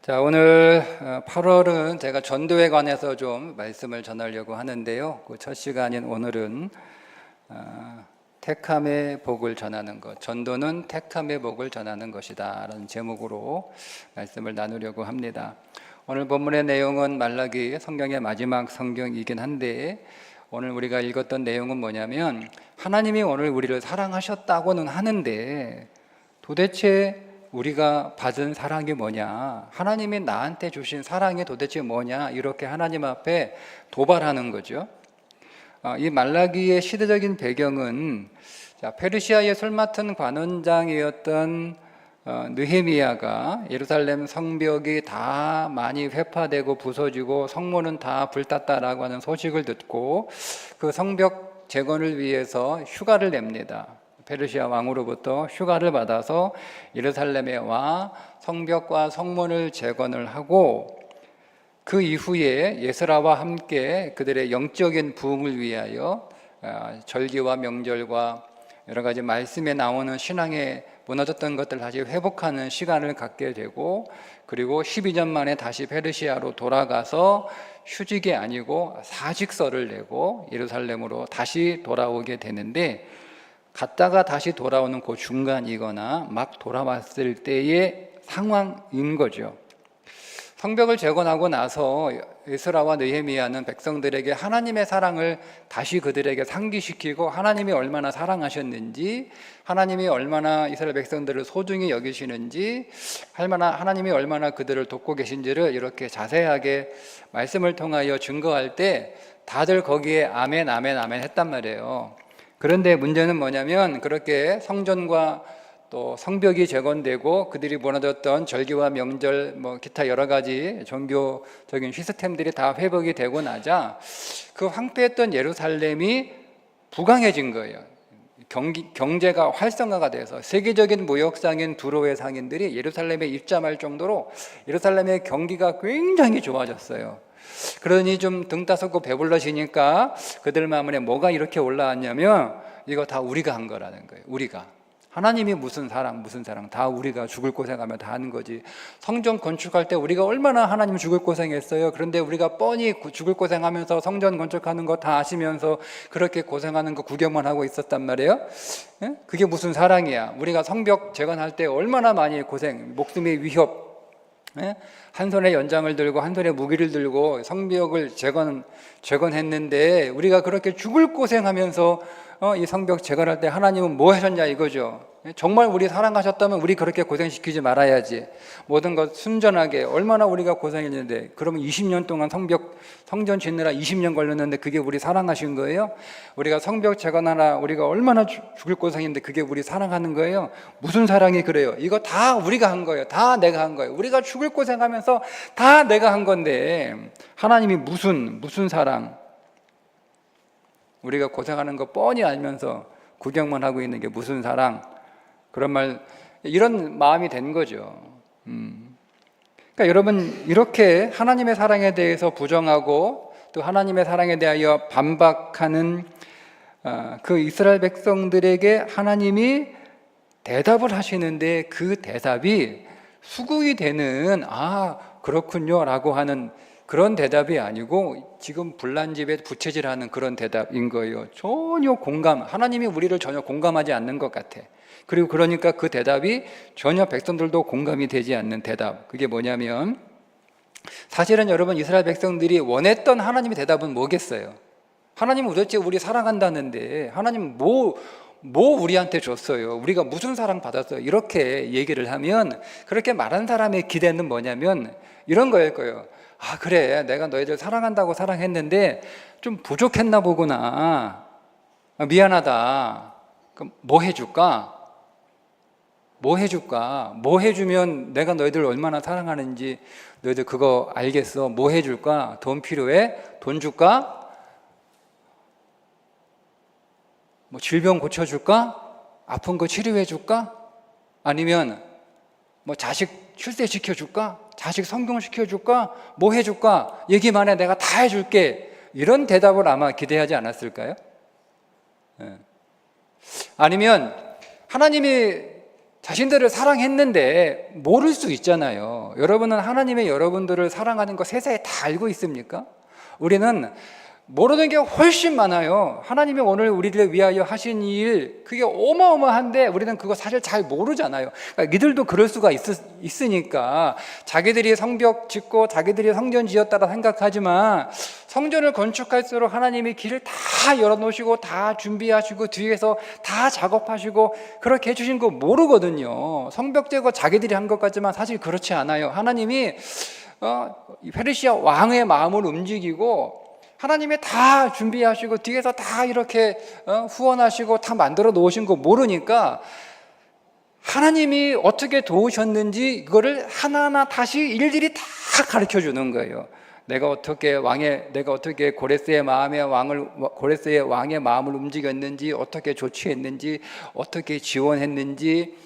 자, 오늘 8월은 제가 전도에 관해서 좀 말씀을 전하려고 하는데요. 그 첫 시간인 오늘은 택함의 복을 전하는 것, 전도는 택함의 복을 전하는 것이다 라는 제목으로 말씀을 나누려고 합니다. 오늘 본문의 내용은 말라기 성경의 마지막 성경이긴 한데, 오늘 우리가 읽었던 내용은 뭐냐면, 하나님이 오늘 우리를 사랑하셨다고는 하는데 도대체 우리가 받은 사랑이 뭐냐, 하나님이 나한테 주신 사랑이 도대체 뭐냐, 이렇게 하나님 앞에 도발하는 거죠. 이 말라기의 시대적인 배경은 페르시아의 술 맡은 관원장이었던 느헤미야가 예루살렘 성벽이 다 많이 회파되고 부서지고 성문은 다 불탔다라고 하는 소식을 듣고 그 성벽 재건을 위해서 휴가를 냅니다. 페르시아 왕으로부터 휴가를 받아서 예루살렘에 와 성벽과 성문을 재건을 하고, 그 이후에 예스라와 함께 그들의 영적인 부흥을 위하여 절기와 명절과 여러 가지 말씀에 나오는 신앙에 무너졌던 것들 다시 회복하는 시간을 갖게 되고, 그리고 12년 만에 다시 페르시아로 돌아가서 휴직이 아니고 사직서를 내고 예루살렘으로 다시 돌아오게 되는데, 갔다가 다시 돌아오는 그 중간이거나 막 돌아왔을 때의 상황인 거죠. 성벽을 재건하고 나서 에스라와 느헤미야는 백성들에게 하나님의 사랑을 다시 그들에게 상기시키고, 하나님이 얼마나 사랑하셨는지, 하나님이 얼마나 이스라엘 백성들을 소중히 여기시는지, 하나님이 얼마나 그들을 돕고 계신지를 이렇게 자세하게 말씀을 통하여 증거할 때 다들 거기에 아멘 아멘 아멘 했단 말이에요. 그런데 문제는 뭐냐면, 그렇게 성전과 또 성벽이 재건되고 그들이 무너졌던 절기와 명절, 기타 여러 가지 종교적인 시스템들이 다 회복이 되고 나자 그 황폐했던 예루살렘이 부강해진 거예요. 경제가 활성화가 돼서 세계적인 무역상인 두로의 상인들이 예루살렘에 입점할 정도로 예루살렘의 경기가 굉장히 좋아졌어요. 그러니 좀 등 따숩고 배불러지니까 그들 마음에 뭐가 이렇게 올라왔냐면, 이거 다 우리가 한 거라는 거예요. 우리가. 하나님이 무슨 사랑 다 우리가 죽을 고생하며 다 하는 거지. 성전 건축할 때 우리가 얼마나 하나님 죽을 고생했어요. 그런데 우리가 뻔히 죽을 고생하면서 성전 건축하는 거 다 아시면서 그렇게 고생하는 거 구경만 하고 있었단 말이에요. 그게 무슨 사랑이야. 우리가 성벽 재건할 때 얼마나 많이 고생, 목숨의 위협, 한 손에 연장을 들고 한 손에 무기를 들고 성벽을 재건했는데, 우리가 그렇게 죽을 고생하면서 이 성벽 재건할 때 하나님은 뭐 하셨냐 이거죠. 정말 우리 사랑하셨다면 우리 그렇게 고생시키지 말아야지. 모든 것 순전하게. 얼마나 우리가 고생했는데, 그러면 20년 동안 성전 짓느라 20년 걸렸는데 그게 우리 사랑하신 거예요? 우리가 성벽 재건하라 우리가 얼마나 죽을 고생했는데 그게 우리 사랑하는 거예요? 무슨 사랑이 그래요? 이거 다 우리가 한 거예요. 다 내가 한 거예요. 우리가 죽을 고생하면서 다 내가 한 건데 하나님이 무슨 사랑? 우리가 고생하는 거 뻔히 알면서 구경만 하고 있는 게 무슨 사랑? 이런 마음이 된 거죠. 그러니까 여러분, 이렇게 하나님의 사랑에 대해서 부정하고 또 하나님의 사랑에 대하여 반박하는 그 이스라엘 백성들에게 하나님이 대답을 하시는데, 그 대답이 수긍이 되는 그렇군요 라고 하는 그런 대답이 아니고, 지금 불난집에 부채질하는 그런 대답인 거예요. 전혀 하나님이 우리를 전혀 공감하지 않는 것 같아. 그리고 그러니까 그 대답이 전혀 백성들도 공감이 되지 않는 대답. 그게 뭐냐면, 사실은 여러분, 이스라엘 백성들이 원했던 하나님의 대답은 뭐겠어요? 하나님은 도대체 우리 사랑한다는데 하나님 뭐 우리한테 줬어요? 우리가 무슨 사랑 받았어요? 이렇게 얘기를 하면, 그렇게 말한 사람의 기대는 뭐냐면 이런 거일 거예요. 그래, 내가 너희들 사랑한다고 사랑했는데 좀 부족했나 보구나. 미안하다. 그럼 뭐 해줄까? 뭐 해주면 내가 너희들 얼마나 사랑하는지 너희들 그거 알겠어? 뭐 해줄까? 돈 필요해? 돈 줄까? 질병 고쳐줄까? 아픈 거 치료해줄까? 아니면 자식 출세시켜줄까? 자식 성경시켜줄까? 뭐 해줄까? 얘기만 해, 내가 다 해줄게. 이런 대답을 아마 기대하지 않았을까요? 아니면 하나님이 자신들을 사랑했는데 모를 수 있잖아요. 여러분은 하나님의 여러분들을 사랑하는 거 세상에 다 알고 있습니까? 우리는 모르는 게 훨씬 많아요. 하나님이 오늘 우리를 위하여 하신 일, 그게 어마어마한데 우리는 그거 사실 잘 모르잖아요. 그러니까 니들도 그럴 수가 있으니까 자기들이 성벽 짓고 자기들이 성전 지었다라 생각하지만, 성전을 건축할수록 하나님이 길을 다 열어놓으시고 다 준비하시고 뒤에서 다 작업하시고 그렇게 해주신 거 모르거든요. 성벽 제거 자기들이 한 것 같지만 사실 그렇지 않아요. 하나님이 페르시아 왕의 마음을 움직이고 하나님이 다 준비하시고 뒤에서 다 이렇게 후원하시고 다 만들어 놓으신 거 모르니까 하나님이 어떻게 도우셨는지 이거를 하나하나 다시 일일이 다 가르쳐 주는 거예요. 내가 어떻게 고레스의 왕의 마음을 움직였는지, 어떻게 조치했는지, 어떻게 지원했는지,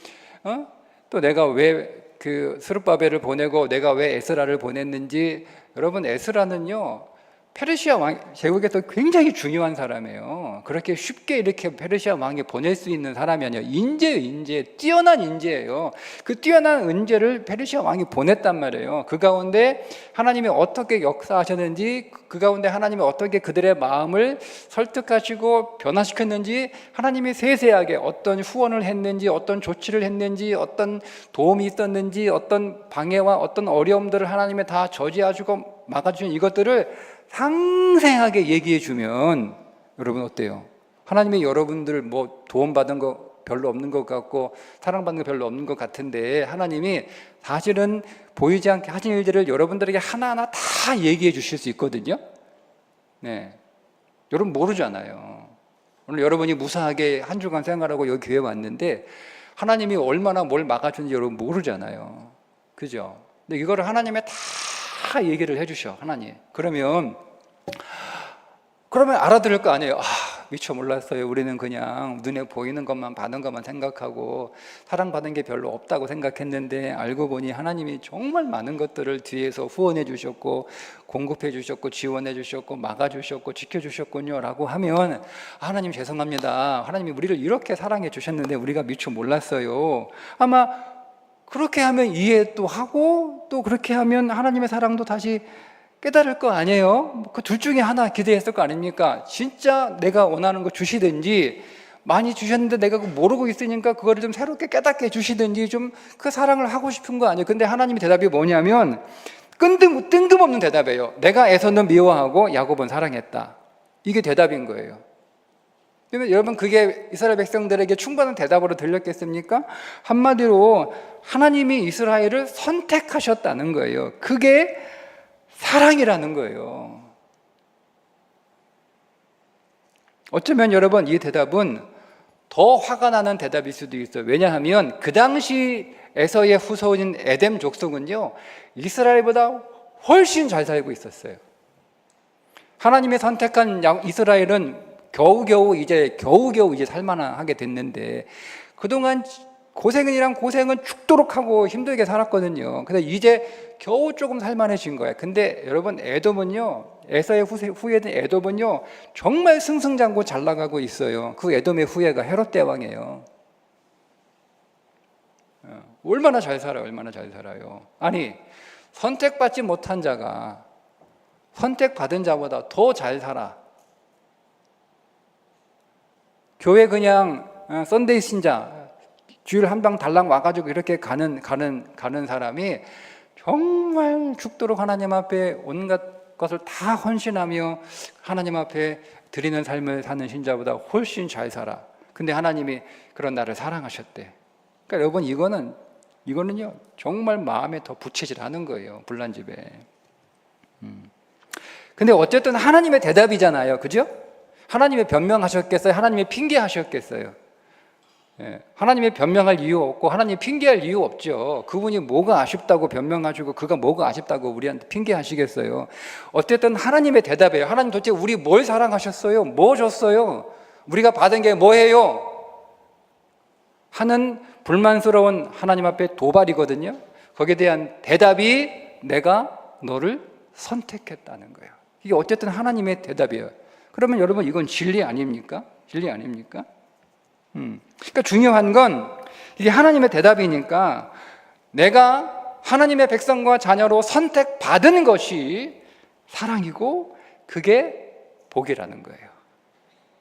또 내가 왜 그 스룹바벨을 보내고 내가 왜 에스라를 보냈는지. 여러분, 에스라는요 페르시아 왕 제국에서 굉장히 중요한 사람이에요. 그렇게 쉽게 이렇게 페르시아 왕이 보낼 수 있는 사람이 아니에요. 인재, 뛰어난 인재예요. 그 뛰어난 인재를 페르시아 왕이 보냈단 말이에요. 그 가운데 하나님이 어떻게 역사하셨는지, 그 가운데 하나님이 어떻게 그들의 마음을 설득하시고 변화시켰는지, 하나님이 세세하게 어떤 후원을 했는지, 어떤 조치를 했는지, 어떤 도움이 있었는지, 어떤 방해와 어떤 어려움들을 하나님이 다 저지하시고 막아주신 이것들을 상세하게 얘기해 주면 여러분 어때요? 하나님이 여러분들 뭐 도움받은 거 별로 없는 것 같고 사랑받는 거 별로 없는 것 같은데, 하나님이 사실은 보이지 않게 하신 일들을 여러분들에게 하나하나 다 얘기해 주실 수 있거든요. 네, 여러분 모르잖아요. 오늘 여러분이 무사하게 한 주간 생활하고 여기 교회 왔는데 하나님이 얼마나 뭘 막아주는지 여러분 모르잖아요. 그죠? 근데 이거를 하나님이 다 얘기를 해주셔, 하나님. 그러면 알아들을 거 아니에요. 미처 몰랐어요. 우리는 그냥 눈에 보이는 것만 받은 것만 생각하고 사랑받은 게 별로 없다고 생각했는데, 알고 보니 하나님이 정말 많은 것들을 뒤에서 후원해 주셨고 공급해 주셨고 지원해 주셨고 막아주셨고 지켜주셨군요 라고 하면, 하나님 죄송합니다. 하나님이 우리를 이렇게 사랑해 주셨는데 우리가 미처 몰랐어요. 아마 그렇게 하면 이해도 하고, 또 그렇게 하면 하나님의 사랑도 다시 깨달을 거 아니에요? 그 둘 중에 하나 기대했을 거 아닙니까? 진짜 내가 원하는 거 주시든지, 많이 주셨는데 내가 그거 모르고 있으니까 그거를 좀 새롭게 깨닫게 해주시든지, 좀 그 사랑을 하고 싶은 거 아니에요? 근데 하나님의 대답이 뭐냐면 뜬금없는 대답이에요. 내가 에서는 미워하고 야곱은 사랑했다. 이게 대답인 거예요. 그러면 여러분, 그게 이스라엘 백성들에게 충분한 대답으로 들렸겠습니까? 한마디로 하나님이 이스라엘을 선택하셨다는 거예요. 그게 사랑이라는 거예요. 어쩌면 여러분, 이 대답은 더 화가 나는 대답일 수도 있어요. 왜냐하면 그 당시 에서의 후손인 에덴 족속은요 이스라엘보다 훨씬 잘 살고 있었어요. 하나님이 선택한 이스라엘은 겨우겨우 이제 살만하게 됐는데, 그동안 고생은 죽도록 하고 힘들게 살았거든요. 그래서 이제 겨우 조금 살만해진 거예요. 근데 여러분, 에서의 후예된 에돔은요 정말 승승장구 잘 나가고 있어요. 그 에돔의 후예가 헤롯 대왕이에요. 얼마나 잘 살아요. 아니, 선택받지 못한 자가 선택받은 자보다 더 잘 살아. 교회 그냥 썬데이 신자, 주일 한 방 달랑 와가지고 이렇게 가는 사람이 정말 죽도록 하나님 앞에 온갖 것을 다 헌신하며 하나님 앞에 드리는 삶을 사는 신자보다 훨씬 잘 살아. 근데 하나님이 그런 나를 사랑하셨대. 그러니까 여러분, 이거는요 정말 마음에 더 부채질하는 거예요, 불난집에. 근데 어쨌든 하나님의 대답이잖아요, 그죠? 하나님의 변명하셨겠어요? 하나님의 핑계하셨겠어요? 하나님의 변명할 이유 없고 하나님 핑계할 이유 없죠. 그분이 뭐가 아쉽다고 변명하시고 그가 뭐가 아쉽다고 우리한테 핑계하시겠어요? 어쨌든 하나님의 대답이에요. 하나님 도대체 우리 뭘 사랑하셨어요? 뭐 줬어요? 우리가 받은 게 뭐예요? 하는 불만스러운 하나님 앞에 도발이거든요. 거기에 대한 대답이 내가 너를 선택했다는 거예요. 이게 어쨌든 하나님의 대답이에요. 그러면 여러분, 이건 진리 아닙니까? 그러니까 중요한 건 이게 하나님의 대답이니까 내가 하나님의 백성과 자녀로 선택받은 것이 사랑이고 그게 복이라는 거예요.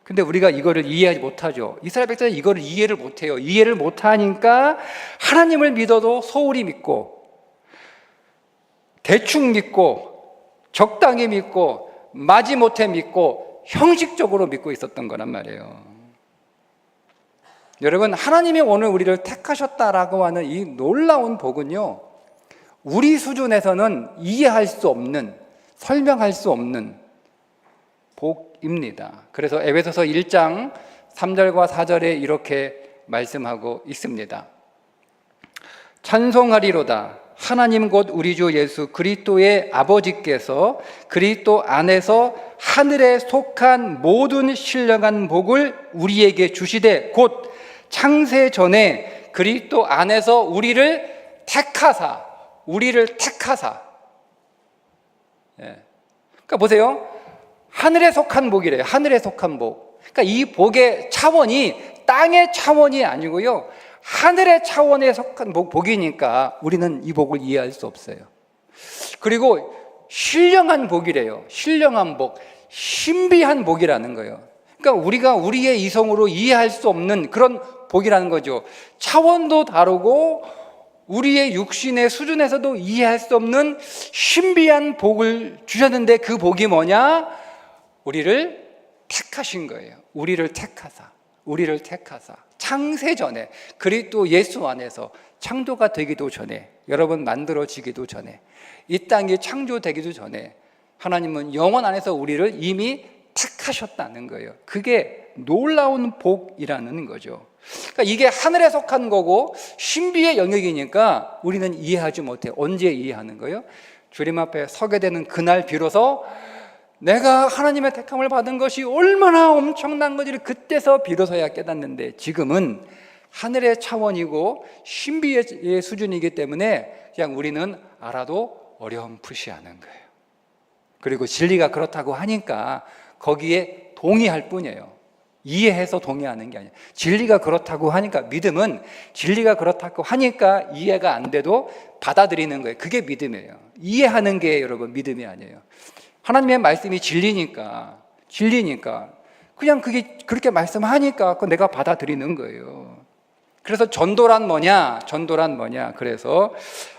근데 우리가 이거를 이해하지 못하죠. 이스라엘 백성이 이거를 이해를 못해요. 이해를 못하니까 하나님을 믿어도 소홀히 믿고 대충 믿고 적당히 믿고 마지못해 믿고 형식적으로 믿고 있었던 거란 말이에요. 여러분, 하나님이 오늘 우리를 택하셨다라고 하는 이 놀라운 복은요, 우리 수준에서는 이해할 수 없는, 설명할 수 없는 복입니다. 그래서 에베소서 1장 3절과 4절에 이렇게 말씀하고 있습니다. 찬송하리로다. 하나님 곧 우리 주 예수 그리스도의 아버지께서 그리스도 안에서 하늘에 속한 모든 신령한 복을 우리에게 주시되 곧 창세 전에 그리스도 안에서 우리를 택하사. 예. 그러니까 보세요. 하늘에 속한 복이래요. 하늘에 속한 복. 그러니까 이 복의 차원이 땅의 차원이 아니고요, 하늘의 차원에 속한 복이니까 우리는 이 복을 이해할 수 없어요. 그리고 신령한 복이래요. 신령한 복, 신비한 복이라는 거예요. 그러니까 우리가 우리의 이성으로 이해할 수 없는 그런 복이라는 거죠. 차원도 다르고 우리의 육신의 수준에서도 이해할 수 없는 신비한 복을 주셨는데 그 복이 뭐냐? 우리를 택하신 거예요. 우리를 택하사 창세전에 그리스도 예수 안에서 창조가 되기도 전에, 여러분 만들어지기도 전에, 이 땅이 창조되기도 전에 하나님은 영원 안에서 우리를 이미 택하셨다는 거예요. 그게 놀라운 복이라는 거죠. 그러니까 이게 하늘에 속한 거고 신비의 영역이니까 우리는 이해하지 못해요. 언제 이해하는 거예요? 주님 앞에 서게 되는 그날 비로소 내가 하나님의 택함을 받은 것이 얼마나 엄청난 건지를 그때서 비로소야 깨닫는데, 지금은 하늘의 차원이고 신비의 수준이기 때문에 그냥 우리는 알아도 어렴풋이하는 거예요. 그리고 진리가 그렇다고 하니까 거기에 동의할 뿐이에요. 이해해서 동의하는 게 아니에요. 진리가 그렇다고 하니까, 믿음은 진리가 그렇다고 하니까 이해가 안 돼도 받아들이는 거예요. 그게 믿음이에요. 이해하는 게 여러분 믿음이 아니에요. 하나님의 말씀이 진리니까 그냥 그게 그렇게 말씀하니까 그건 내가 받아들이는 거예요. 그래서 전도란 뭐냐? 그래서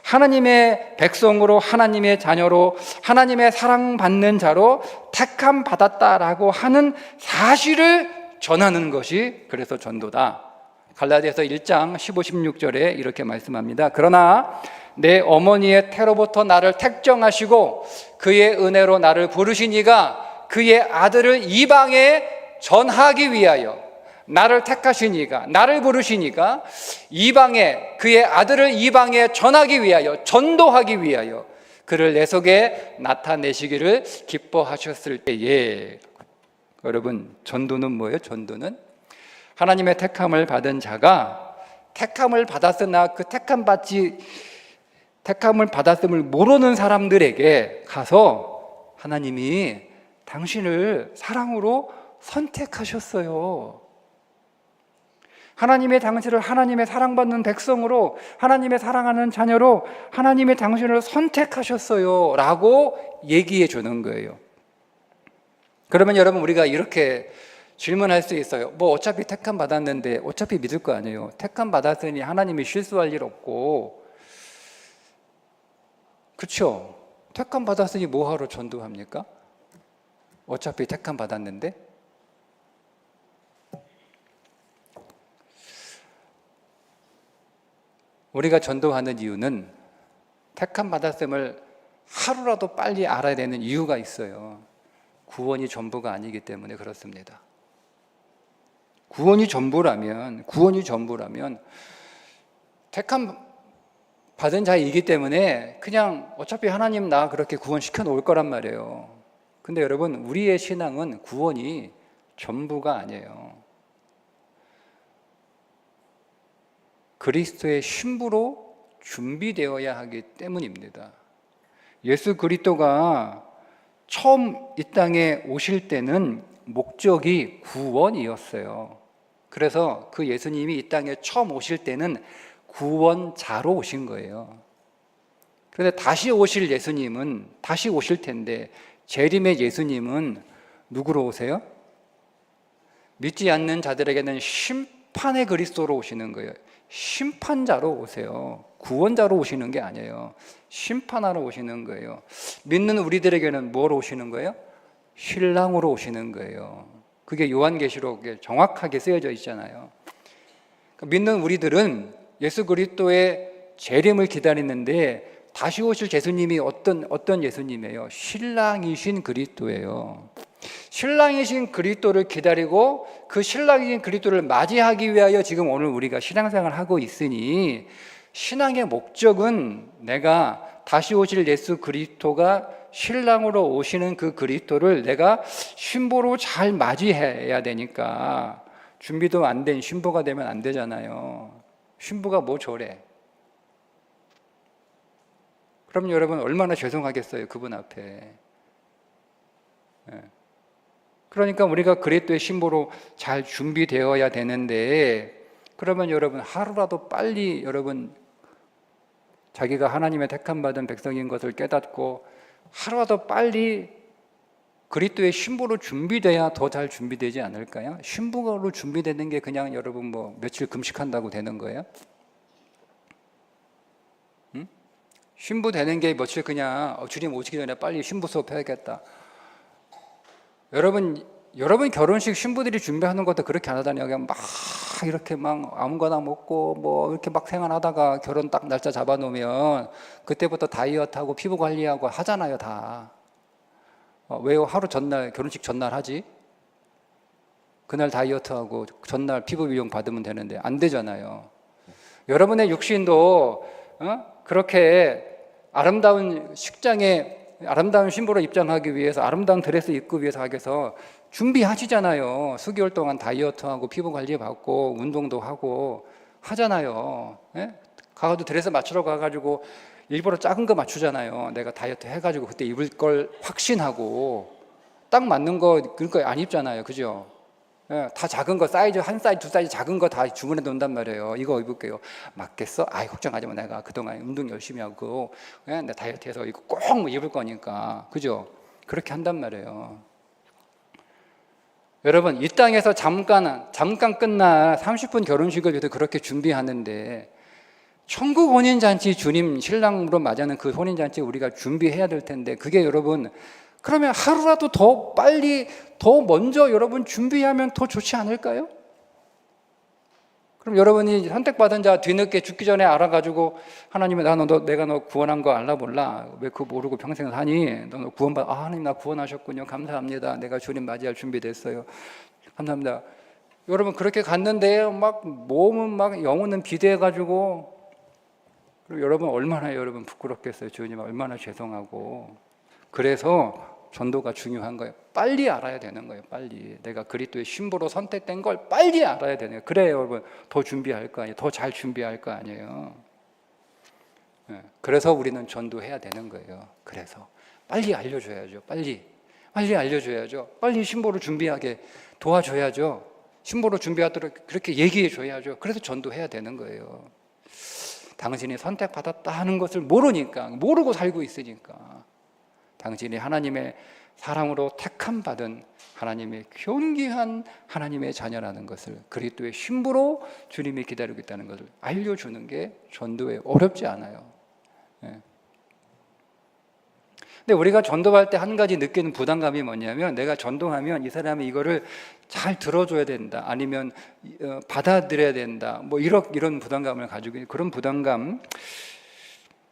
하나님의 백성으로, 하나님의 자녀로, 하나님의 사랑받는 자로 택함 받았다라고 하는 사실을 전하는 것이 그래서 전도다. 갈라디아서 1장 15, 16절에 이렇게 말씀합니다. 그러나 내 어머니의 태로부터 나를 택정하시고 그의 은혜로 나를 부르시니가 그의 아들을 이방에 전하기 위하여, 나를 택하시니까, 나를 부르시니까 이방에, 그의 아들을 이방에 전하기 위하여, 전도하기 위하여 그를 내 속에 나타내시기를 기뻐하셨을 때에. 여러분, 전도는 뭐예요? 전도는 하나님의 택함을 받은 자가 택함을 받았으나 그 택함을 받았음을 모르는 사람들에게 가서 하나님이 당신을 사랑으로 선택하셨어요. 하나님의 당신을 하나님의 사랑받는 백성으로, 하나님의 사랑하는 자녀로 하나님의 당신을 선택하셨어요 라고 얘기해 주는 거예요. 그러면 여러분, 우리가 이렇게 질문할 수 있어요. 뭐 어차피 택함 받았는데 어차피 믿을 거 아니에요. 택함 받았으니 하나님이 실수할 일 없고, 그렇죠? 택함 받았으니 뭐하러 전도합니까? 어차피 택함 받았는데. 우리가 전도하는 이유는 택함 받았음을 하루라도 빨리 알아야 되는 이유가 있어요. 구원이 전부가 아니기 때문에 그렇습니다. 구원이 전부라면 택함 받은 자이기 때문에 그냥 어차피 하나님 나 그렇게 구원시켜 놓을 거란 말이에요. 근데 여러분, 우리의 신앙은 구원이 전부가 아니에요. 그리스도의 신부로 준비되어야 하기 때문입니다. 예수 그리스도가 처음 이 땅에 오실 때는 목적이 구원이었어요. 그래서 그 예수님이 이 땅에 처음 오실 때는 구원자로 오신 거예요. 그런데 다시 오실 예수님은 다시 오실 텐데 재림의 예수님은 누구로 오세요? 믿지 않는 자들에게는 심판의 그리스도로 오시는 거예요. 심판자로 오세요. 구원자로 오시는 게 아니에요. 심판하러 오시는 거예요. 믿는 우리들에게는 뭐로 오시는 거예요? 신랑으로 오시는 거예요. 그게 요한계시록에 정확하게 쓰여져 있잖아요. 믿는 우리들은 예수 그리스도의 재림을 기다리는데 다시 오실 예수님이 어떤 예수님이에요? 신랑이신 그리스도예요. 신랑이신 그리스도를 기다리고 그 신랑이신 그리스도를 맞이하기 위하여 지금 오늘 우리가 신앙생활을 하고 있으니 신앙의 목적은 내가 다시 오실 예수 그리스도가 신랑으로 오시는 그 그리스도를 내가 신부로 잘 맞이해야 되니까 준비도 안 된 신부가 되면 안 되잖아요. 신부가 뭐 저래? 그럼 여러분 얼마나 죄송하겠어요, 그분 앞에. 그러니까 우리가 그리스도의 신부로 잘 준비되어야 되는데, 그러면 여러분 하루라도 빨리 여러분 자기가 하나님의 택함 받은 백성인 것을 깨닫고 하루라도 빨리 그리스도의 신부로 준비돼야 더 잘 준비되지 않을까요? 신부로 준비되는 게 그냥 여러분 뭐 며칠 금식한다고 되는 거예요? 신부 되는 게 며칠 그냥 주님 오시기 전에 빨리 신부 수업 해야겠다. 여러분 결혼식 신부들이 준비하는 것도 그렇게 안 하다니요. 그냥 막 이렇게 막 아무거나 먹고 뭐 이렇게 막 생활하다가 결혼 딱 날짜 잡아놓으면 그때부터 다이어트하고 피부 관리하고 하잖아요, 다. 왜요? 하루 전날 결혼식 전날 하지? 그날 다이어트하고 전날 피부 미용 받으면 되는데 안 되잖아요. 여러분의 육신도 그렇게 아름다운 식장에 아름다운 신부로 입장하기 위해서 아름다운 드레스 입고 위해서 하기 위해서 준비하시잖아요. 수개월 동안 다이어트하고 피부 관리 받고 운동도 하고 하잖아요. 가가지고 드레스 맞추러 가가지고 일부러 작은 거 맞추잖아요. 내가 다이어트 해가지고 그때 입을 걸 확신하고 딱 맞는 거 그러니까 안 입잖아요. 그죠? 다 작은 거 사이즈 한 사이즈 두 사이즈 작은 거 다 주문해 놓는단 말이에요. 이거 입을게요. 맞겠어? 아이 걱정하지 마. 내가 그동안 운동 열심히 하고 내 다이어트해서 이거 꼭 입을 거니까. 그죠? 그렇게 한단 말이에요. 여러분 이 땅에서 잠깐 끝날 30분 결혼식을 위해서 그렇게 준비하는데 천국 혼인잔치 주님 신랑으로 맞이하는 그 혼인잔치 우리가 준비해야 될 텐데 그게 여러분 그러면 하루라도 더 빨리 더 먼저 여러분 준비하면 더 좋지 않을까요? 그럼 여러분이 선택받은 자 뒤늦게 죽기 전에 알아가지고 하나님이 내가 너 구원한 거 알라 몰라? 왜 그거 모르고 평생 사니? 너 구원받 하나님 나 구원하셨군요. 감사합니다. 내가 주님 맞이할 준비 됐어요. 감사합니다. 여러분 그렇게 갔는데 막 몸은 막 영혼은 비대해가지고 그리고 여러분 얼마나 여러분 부끄럽겠어요. 주님 얼마나 죄송하고. 그래서 전도가 중요한 거예요. 빨리 알아야 되는 거예요. 빨리 내가 그리스도의 신부로 선택된 걸 빨리 알아야 되는 거예요. 그래야 여러분 더 준비할 거 아니에요. 더 잘 준비할 거 아니에요. 그래서 우리는 전도해야 되는 거예요. 그래서 빨리 알려줘야죠. 빨리 알려줘야죠. 빨리 신부로 준비하게 도와줘야죠. 신부로 준비하도록 그렇게 얘기해 줘야죠. 그래서 전도해야 되는 거예요. 당신이 선택받았다 하는 것을 모르고 살고 있으니까 당신이 하나님의 사랑으로 택함 받은 하나님의 존귀한 하나님의 자녀라는 것을 그리스도의 신부로 주님이 기다리고 있다는 것을 알려주는 게 전도에 어렵지 않아요. 근데 우리가 전도할 때 한 가지 느끼는 부담감이 뭐냐면 내가 전도하면 이 사람이 이거를 잘 들어줘야 된다 아니면 받아들여야 된다 뭐 이런 부담감을 가지고 그런 부담감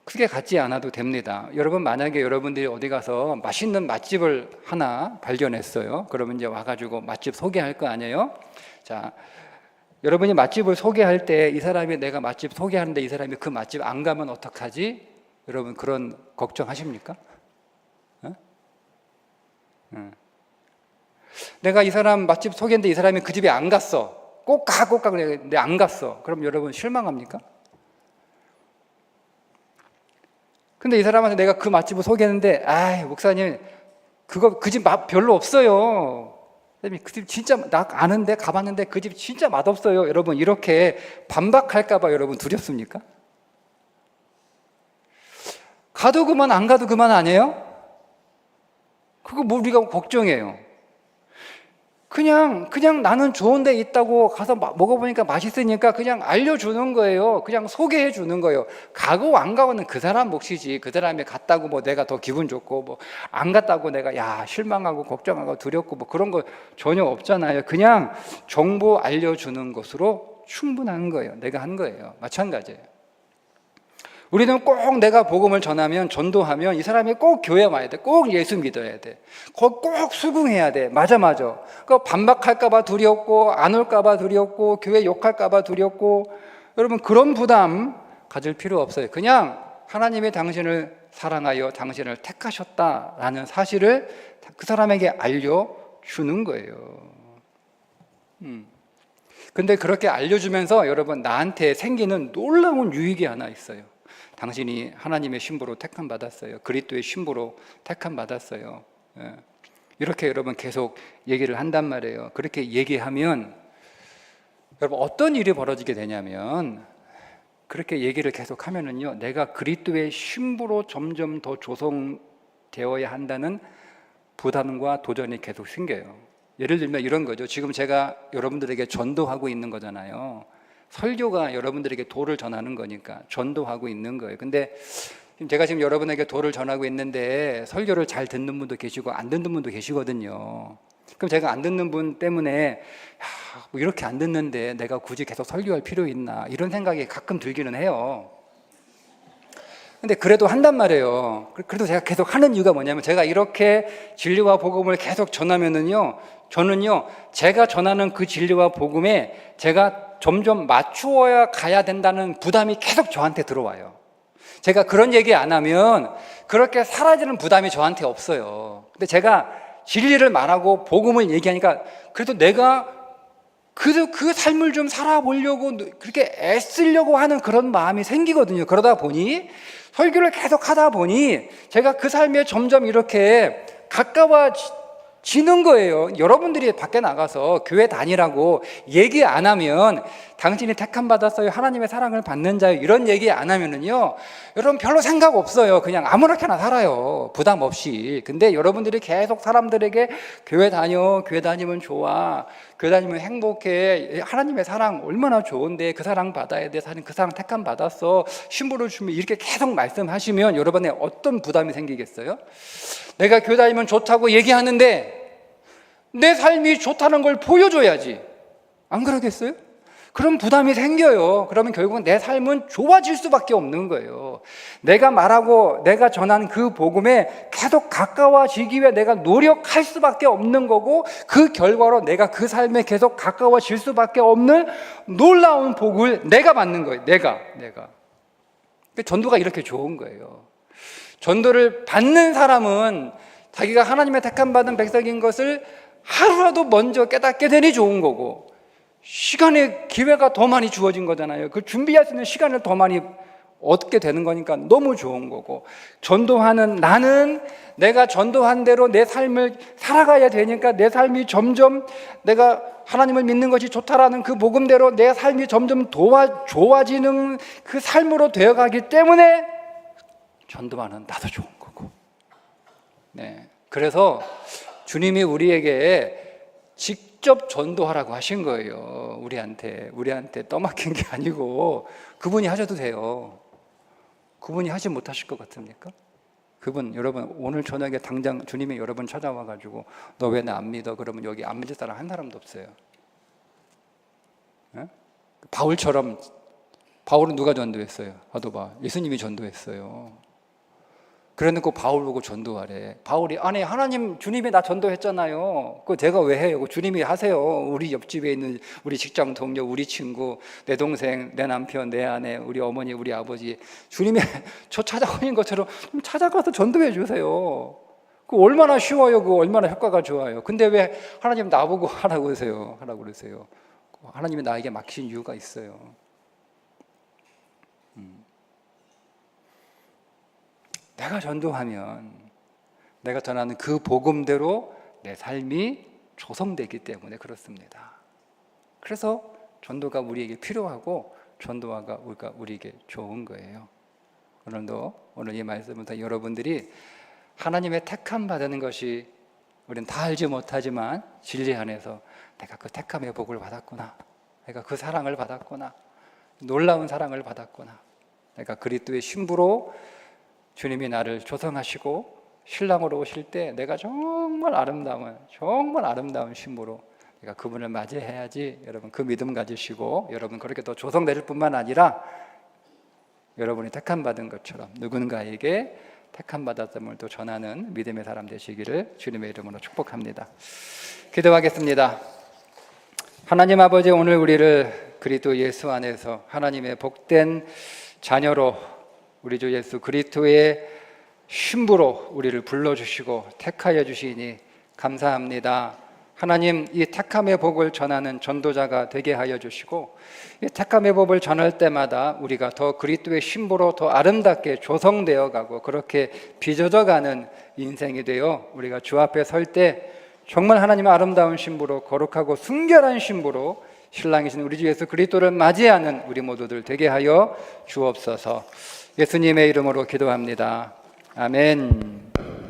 크게 갖지 않아도 됩니다. 여러분 만약에 여러분들이 어디 가서 맛있는 맛집을 하나 발견했어요. 그러면 이제 와가지고 맛집 소개할 거 아니에요? 자, 여러분이 맛집을 소개할 때 이 사람이 내가 맛집 소개하는데 이 사람이 그 맛집 안 가면 어떡하지? 여러분 그런 걱정하십니까? 내가 이 사람 맛집 소개했는데 이 사람이 그 집에 안 갔어. 꼭 가 그랬는데 안 갔어. 그럼 여러분 실망합니까? 근데 이 사람한테 내가 그 맛집을 소개했는데 목사님 그 집 별로 없어요. 그 집 진짜 나 아는데 가봤는데 그 집 진짜 맛없어요. 여러분 이렇게 반박할까 봐 여러분 두렵습니까? 가도 그만 안 가도 그만 아니에요? 그거 뭐 우리가 걱정해요. 그냥 나는 좋은 데 있다고 가서 먹어보니까 맛있으니까 그냥 알려주는 거예요. 그냥 소개해 주는 거예요. 가고 안 가고는 그 사람 몫이지. 그 사람이 갔다고 뭐 내가 더 기분 좋고 뭐 안 갔다고 내가 야 실망하고 걱정하고 두렵고 뭐 그런 거 전혀 없잖아요. 그냥 정보 알려주는 것으로 충분한 거예요. 내가 한 거예요. 마찬가지예요. 우리는 꼭 내가 복음을 전하면 전도하면 이 사람이 꼭 교회 와야 돼. 꼭 예수 믿어야 돼. 꼭 수긍해야 돼. 맞아. 그 반박할까 봐 두렵고 안 올까 봐 두렵고 교회 욕할까 봐 두렵고 여러분 그런 부담 가질 필요 없어요. 그냥 하나님이 당신을 사랑하여 당신을 택하셨다라는 사실을 그 사람에게 알려주는 거예요. 근데 그렇게 알려주면서 여러분 나한테 생기는 놀라운 유익이 하나 있어요. 당신이 하나님의 신부로 택함 받았어요. 그리스도의 신부로 택함 받았어요. 이렇게 여러분 계속 얘기를 한단 말이에요. 그렇게 얘기하면 여러분 어떤 일이 벌어지게 되냐면 그렇게 얘기를 계속 하면은요, 내가 그리스도의 신부로 점점 더 조성되어야 한다는 부담과 도전이 계속 생겨요. 예를 들면 이런 거죠. 지금 제가 여러분들에게 전도하고 있는 거잖아요. 설교가 여러분들에게 도를 전하는 거니까 전도하고 있는 거예요. 근데 제가 지금 여러분에게 도를 전하고 있는데 설교를 잘 듣는 분도 계시고 안 듣는 분도 계시거든요. 그럼 제가 안 듣는 분 때문에 뭐 이렇게 안 듣는데 내가 굳이 계속 설교할 필요 있나 이런 생각이 가끔 들기는 해요. 근데 그래도 한단 말이에요. 그래도 제가 계속 하는 이유가 뭐냐면 제가 이렇게 진리와 복음을 계속 전하면은요, 저는요 제가 전하는 그 진리와 복음에 제가 점점 맞추어야 가야 된다는 부담이 계속 저한테 들어와요. 제가 그런 얘기 안 하면 그렇게 사라지는 부담이 저한테 없어요. 근데 제가 진리를 말하고 복음을 얘기하니까 그래도 내가 그 삶을 좀 살아보려고 그렇게 애쓰려고 하는 그런 마음이 생기거든요. 그러다 보니 설교를 계속 하다 보니 제가 그 삶에 점점 이렇게 가까워지는 거예요. 여러분들이 밖에 나가서 교회 다니라고 얘기 안 하면 당신이 택함 받았어요, 하나님의 사랑을 받는 자요, 이런 얘기 안 하면은요 여러분 별로 생각 없어요. 그냥 아무렇게나 살아요, 부담 없이. 근데 여러분들이 계속 사람들에게 교회 다니면 좋아, 교회 다니면 행복해, 하나님의 사랑 얼마나 좋은데 그 사랑 받아야 돼, 그 사랑 택함 받았어, 신부를 주면, 이렇게 계속 말씀하시면 여러분의 어떤 부담이 생기겠어요? 내가 교회 다니면 좋다고 얘기하는데 내 삶이 좋다는 걸 보여줘야지. 안 그러겠어요? 그럼 부담이 생겨요. 그러면 결국은 내 삶은 좋아질 수밖에 없는 거예요. 내가 말하고 내가 전한 그 복음에 계속 가까워지기 위해 내가 노력할 수밖에 없는 거고, 그 결과로 내가 그 삶에 계속 가까워질 수밖에 없는 놀라운 복을 내가 받는 거예요. 내가. 전도가 이렇게 좋은 거예요. 전도를 받는 사람은 자기가 하나님의 택함 받은 백성인 것을 하루라도 먼저 깨닫게 되니 좋은 거고, 시간의 기회가 더 많이 주어진 거잖아요. 그 준비할 수 있는 시간을 더 많이 얻게 되는 거니까 너무 좋은 거고, 전도하는 나는 내가 전도한 대로 내 삶을 살아가야 되니까 내 삶이 점점 내가 하나님을 믿는 것이 좋다라는 그 복음대로 내 삶이 점점 좋아지는 그 삶으로 되어가기 때문에 전도하는 나도 좋은 거고. 네. 그래서 주님이 우리에게 직접 전도하라고 하신 거예요. 우리한테 떠맡긴 게 아니고. 그분이 하셔도 돼요. 그분이 하지 못하실 것 같습니까? 그분, 여러분 오늘 저녁에 당장 주님이 여러분 찾아와가지고 너 왜 나 안 믿어? 그러면 여기 안 믿을 사람 한 사람도 없어요. 네? 바울처럼, 바울은 누가 전도했어요? 봐도 봐, 예수님이 전도했어요. 그래놓고 바울 보고 전도하래. 바울이 아니 하나님, 주님이 나 전도했잖아요. 그거 제가 왜 해요? 그거 주님이 하세요. 우리 옆집에 있는 우리 직장 동료, 우리 친구, 내 동생, 내 남편, 내 아내, 우리 어머니, 우리 아버지, 주님이 저 찾아오는 것처럼 좀 찾아가서 전도해 주세요. 그거 얼마나 쉬워요. 그거 얼마나 효과가 좋아요. 근데 왜 하나님 나보고 하라고 그러세요? 하나님이 나에게 맡기신 이유가 있어요. 내가 전도하면 내가 전하는 그 복음대로 내 삶이 조성되기 때문에 그렇습니다. 그래서 전도가 우리에게 필요하고 전도가 우리에게 좋은 거예요. 오늘 이 말씀부터 여러분들이 하나님의 택함 받는 것이 우리는 다 알지 못하지만 진리 안에서 내가 그 택함의 복을 받았구나, 내가 그 사랑을 받았구나, 놀라운 사랑을 받았구나, 내가 그리스도의 신부로 주님이 나를 조성하시고 신랑으로 오실 때 내가 정말 아름다운 신부로 내가 그분을 맞이해야지. 여러분 그 믿음 가지시고 여러분 그렇게 더 조성될 뿐만 아니라 여러분이 택함 받은 것처럼 누군가에게 택함 받았음을 또 전하는 믿음의 사람 되시기를 주님의 이름으로 축복합니다. 기도하겠습니다. 하나님 아버지, 오늘 우리를 그리스도 예수 안에서 하나님의 복된 자녀로 우리 주 예수 그리스도의 신부로 우리를 불러주시고 택하여 주시니 감사합니다. 하나님, 이 택함의 복을 전하는 전도자가 되게 하여 주시고 이 택함의 복을 전할 때마다 우리가 더 그리스도의 신부로 더 아름답게 조성되어 가고 그렇게 빚어져 가는 인생이 되어 우리가 주 앞에 설 때 정말 하나님의 아름다운 신부로 거룩하고 순결한 신부로 신랑이신 우리 주 예수 그리스도를 맞이하는 우리 모두들 되게 하여 주옵소서. 예수님의 이름으로 기도합니다. 아멘.